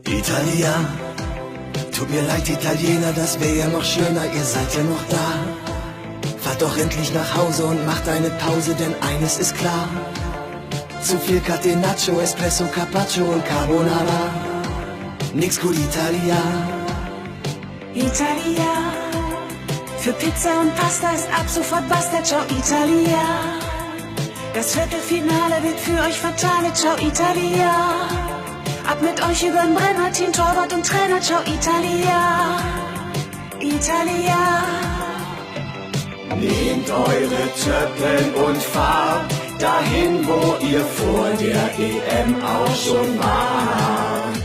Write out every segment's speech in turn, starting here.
Italia, tut mir leid, Italiener, das wäre ja noch schöner, ihr seid ja noch da. Fahrt doch endlich nach Hause und macht eine Pause, denn eines ist klar. Zu viel Catenaccio, Espresso, Carpaccio und Carbonara. Nix cool, Italia. Italia, für Pizza und Pasta ist ab sofort basta, ciao Italia. Das Viertelfinale wird für euch fatale, ciao Italia. Ab mit euch übern Brenner, Team, Torwart und Trainer, ciao Italia. Italia. Nehmt eure Töppeln und fahrt dahin, wo ihr vor der EM auch schon wart.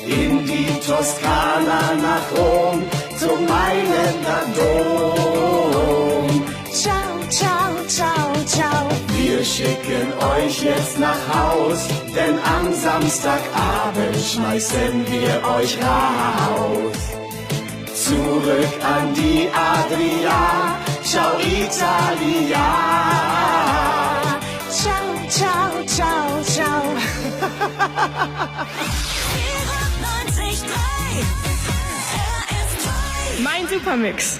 In die Toskana nach Rom, zum Mailänder Dom. Ciao, ciao, ciao, ciao. Wir schicken euch jetzt nach Haus, denn am Samstagabend schmeißen wir euch raus. Zurück an die Adria, ciao Italia. Ciao, ciao, ciao, ciao. Mein Supermix.